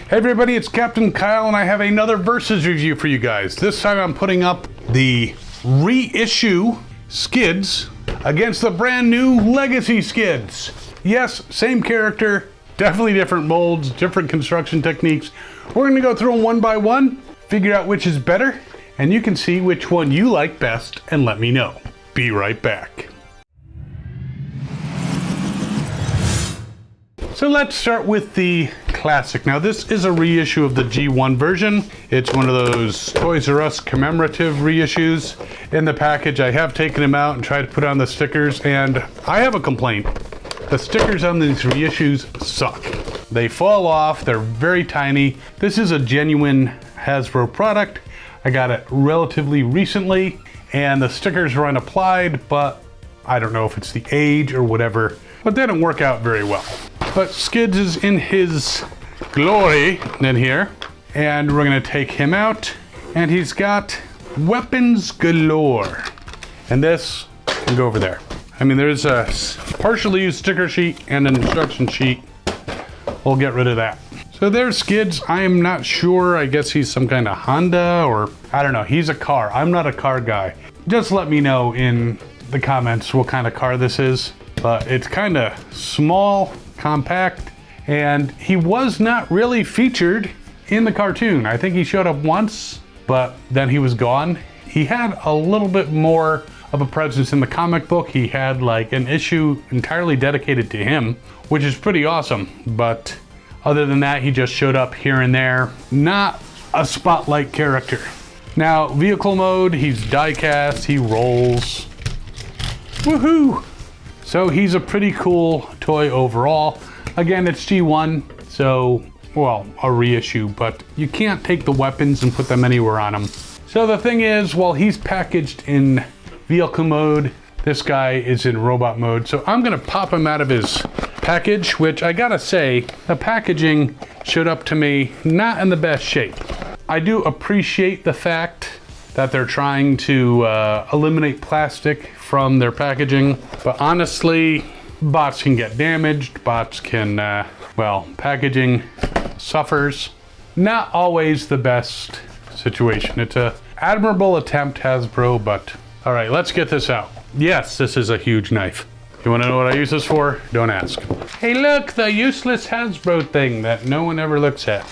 Hey everybody, it's Captain Kyle and I have another Versus review for you guys. This time I'm putting up the Reissue Skids against the brand new Legacy Skids. Yes, same character, definitely different molds, different construction techniques. We're gonna go through them one by one, figure out which is better, and you can see which one you like best and let me know. Be right back. So let's start with the classic. Now this is a reissue of the G1 version. It's one of those Toys R Us commemorative reissues. In the package I have taken them out and tried to put on the stickers, and I have a complaint. The stickers on these reissues suck. They fall off, they're very tiny. This is a genuine Hasbro product. I got it relatively recently and the stickers were unapplied, but I don't know if it's the age or whatever, but they didn't work out very well. But Skids is in his glory in here, and we're gonna take him out, and he's got weapons galore. And this can go over there. I mean, there's a partially used sticker sheet and an instruction sheet. We'll get rid of that. So there's Skids. I am not sure. I guess he's some kind of Honda, or I don't know. He's a car. I'm not a car guy. Just let me know in the comments what kind of car this is. But it's kind of small, compact, and he was not really featured in the cartoon. I think he showed up once, but then he was gone. He had a little bit more of a presence in the comic book. He had like an issue entirely dedicated to him, which is pretty awesome. But other than that, he just showed up here and there. Not a Spotlite character. Now, vehicle mode, he's die-cast, he rolls. Woohoo! So he's a pretty cool toy overall. Again, it's G1, so, well, a reissue, but you can't take the weapons and put them anywhere on him. So the thing is, while he's packaged in vehicle mode, this guy is in robot mode. So I'm gonna pop him out of his package, which I gotta say, the packaging showed up to me not in the best shape. I do appreciate the fact that they're trying to eliminate plastic from their packaging, but honestly, bots can get damaged, bots can, well, packaging suffers. Not always the best situation. It's a admirable attempt, Hasbro, but all right, let's get this out. Yes, this is a huge knife. You wanna know what I use this for? Don't ask. Hey look, the useless Hasbro thing that no one ever looks at.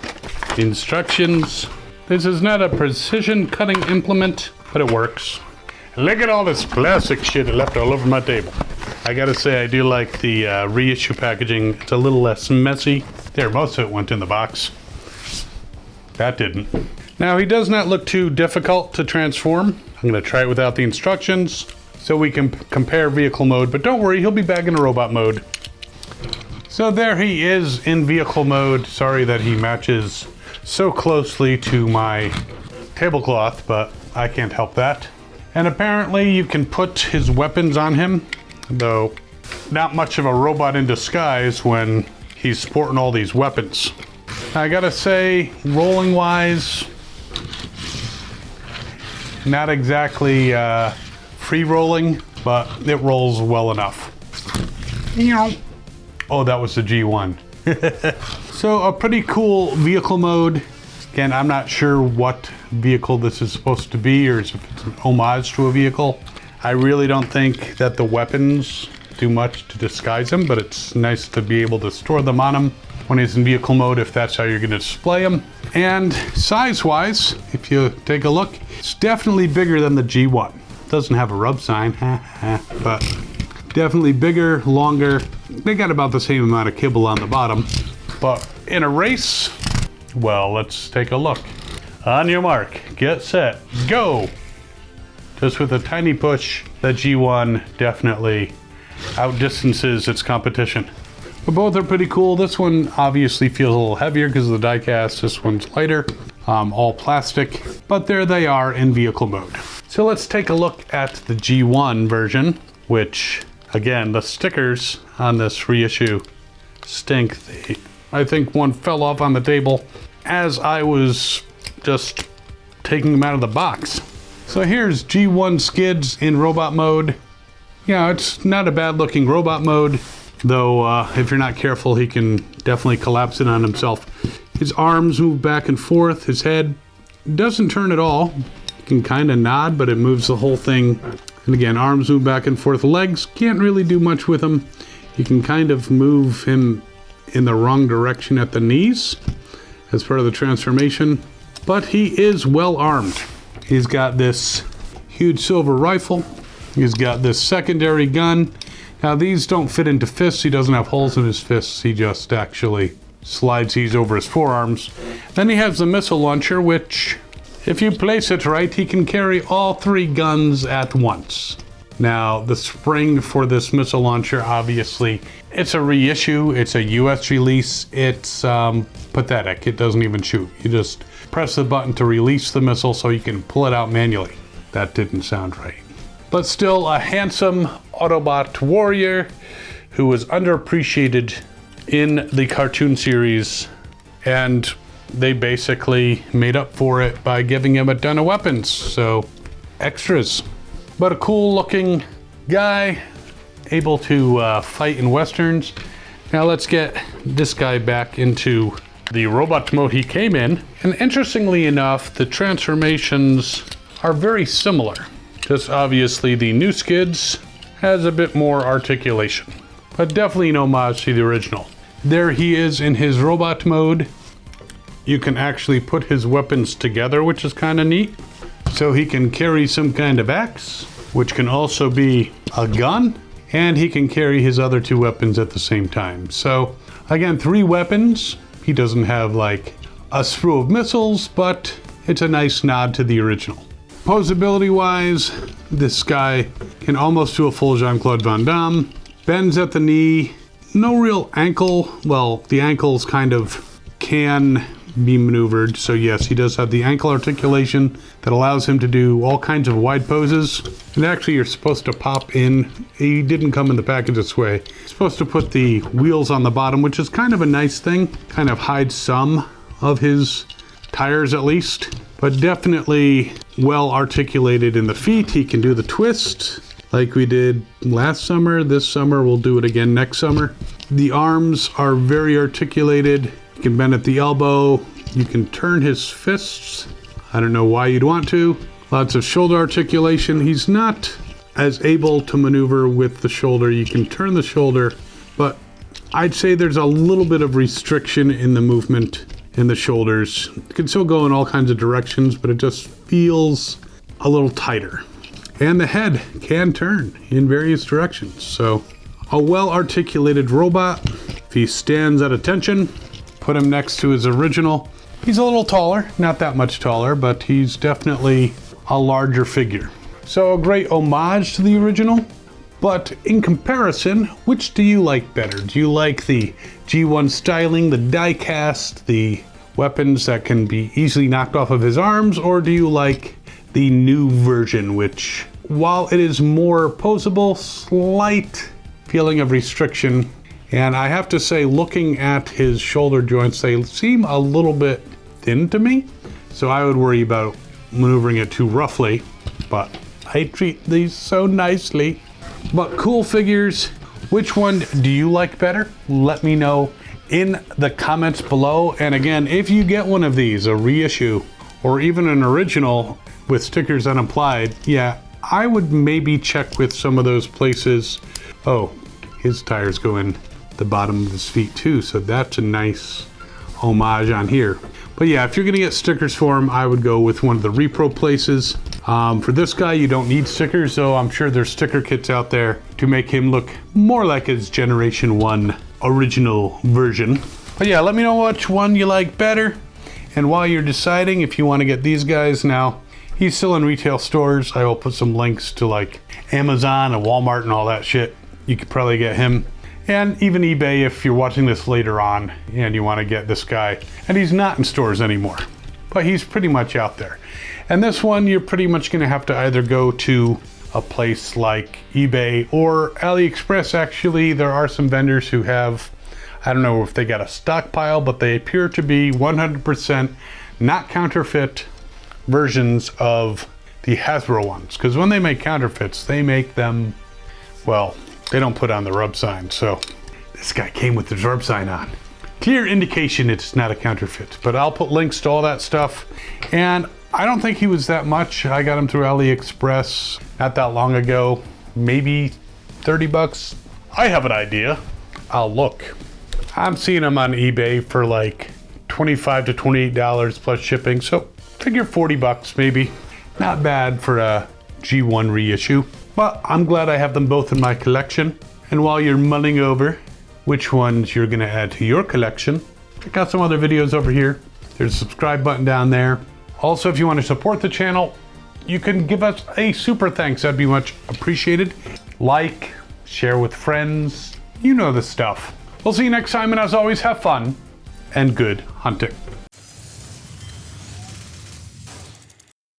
Instructions. This is not a precision cutting implement, but it works. Look at all this plastic shit it left all over my table. I gotta say, I do like the reissue packaging. It's a little less messy. There, most of it went in the box. That didn't. Now, he does not look too difficult to transform. I'm gonna try it without the instructions so we can compare vehicle mode, but don't worry, he'll be back in robot mode. So there he is in vehicle mode. Sorry that he matches so closely to my tablecloth, but I can't help that. And apparently you can put his weapons on him, though not much of a robot in disguise when he's sporting all these weapons. I gotta say, rolling wise, not exactly free rolling, but it rolls well enough. Oh, that was the G1. So a pretty cool vehicle mode. Again, I'm not sure what vehicle this is supposed to be or if it's an homage to a vehicle. I really don't think that the weapons do much to disguise him, but it's nice to be able to store them on him when he's in vehicle mode if that's how you're going to display him. And size-wise, if you take a look, it's definitely bigger than the G1. Doesn't have a rub sign, but definitely bigger, longer. They got about the same amount of kibble on the bottom. But in a race, well, let's take a look. On your mark, get set, go! Just with a tiny push, the G1 definitely outdistances its competition. But both are pretty cool. This one obviously feels a little heavier because of the die cast. This one's lighter, all plastic, but there they are in vehicle mode. So let's take a look at the G1 version, which, again, the stickers on this reissue stink. I think one fell off on the table as I was just taking them out of the box. So here's G1 Skids in robot mode. Yeah, it's not a bad looking robot mode, though if you're not careful, he can definitely collapse in on himself. His arms move back and forth. His head doesn't turn at all. You can kind of nod, but it moves the whole thing. And again, arms move back and forth. Legs, can't really do much with him. You can kind of move him in the wrong direction at the knees as part of the transformation. But he is well armed. He's got this huge silver rifle. He's got this secondary gun. Now these don't fit into fists. He doesn't have holes in his fists. He just actually slides these over his forearms. Then he has the missile launcher, which if you place it right, he can carry all 3 guns at once. Now the spring for this missile launcher, obviously, it's a reissue. It's a US release. It's pathetic. It doesn't even shoot. You just press the button to release the missile so you can pull it out manually. That didn't sound right. But still a handsome Autobot warrior who was underappreciated in the cartoon series, and they basically made up for it by giving him a ton of weapons, so extras. But a cool looking guy, able to fight in westerns. Now let's get this guy back into the robot mode he came in. And interestingly enough, the transformations are very similar. Just obviously the new Skids has a bit more articulation, but definitely an homage to the original. There he is in his robot mode. You can actually put his weapons together, which is kind of neat. So he can carry some kind of axe, which can also be a gun, and he can carry his other 2 weapons at the same time. So again, 3 weapons. He doesn't have like a slew of missiles, but it's a nice nod to the original. Posability wise, this guy can almost do a full Jean-Claude Van Damme. Bends at the knee, no real ankle. Well, the ankles kind of can be maneuvered. So yes, he does have the ankle articulation that allows him to do all kinds of wide poses. And actually you're supposed to pop in, he didn't come in the package this way. You're supposed to put the wheels on the bottom, which is kind of a nice thing. Kind of hides some of his tires at least. But definitely well articulated in the feet. He can do the twist like we did last summer. This summer, we'll do it again next summer. The arms are very articulated. You can bend at the elbow. You can turn his fists. I don't know why you'd want to. Lots of shoulder articulation. He's not as able to maneuver with the shoulder. You can turn the shoulder, but I'd say there's a little bit of restriction in the movement in the shoulders. It can still go in all kinds of directions, but it just feels a little tighter. And the head can turn in various directions. So a well-articulated robot. If he stands at attention, put him next to his original. He's a little taller, not that much taller, but he's definitely a larger figure. So a great homage to the original. But in comparison, which do you like better? Do you like the G1 styling, the die cast, the weapons that can be easily knocked off of his arms, or do you like the new version, which, while it is more posable, slight feeling of restriction. And I have to say, looking at his shoulder joints, they seem a little bit thin to me. So I would worry about maneuvering it too roughly, but I treat these so nicely. But cool figures. Which one do you like better? Let me know in the comments below. And again, if you get one of these, a reissue, or even an original with stickers unapplied, yeah, I would maybe check with some of those places. Oh, his tires go in the bottom of his feet too, so that's a nice homage on here. But yeah, if you're gonna get stickers for him, I would go with one of the repro places. For this guy, you don't need stickers, so I'm sure there's sticker kits out there to make him look more like his Generation 1 original version. But yeah, let me know which one you like better. And while you're deciding if you want to get these guys, now he's still in retail stores. I will put some links to like Amazon and Walmart and all that shit. You could probably get him. And even eBay if you're watching this later on and you want to get this guy. And he's not in stores anymore, but he's pretty much out there. And this one, you're pretty much going to have to either go to a place like eBay or AliExpress. Actually, there are some vendors who have, I don't know if they got a stockpile, but they appear to be 100% not counterfeit versions of the Hasbro ones. Because when they make counterfeits, they make them, well, they don't put on the rub sign. So this guy came with the rub sign on. clear indication it's not a counterfeit. But I'll put links to all that stuff. And I don't think he was that much. I got him through AliExpress not that long ago, maybe 30 bucks. I have an idea. I'll look. I'm seeing them on eBay for like $25 to $28 plus shipping. So figure 40 bucks maybe. Not bad for a G1 reissue. But I'm glad I have them both in my collection. And while you're mulling over which ones you're gonna add to your collection, check out some other videos over here. There's a subscribe button down there. Also, if you want to support the channel, you can give us a super thanks. That'd be much appreciated. Like, share with friends, you know the stuff. We'll see you next time, and as always, have fun and good hunting.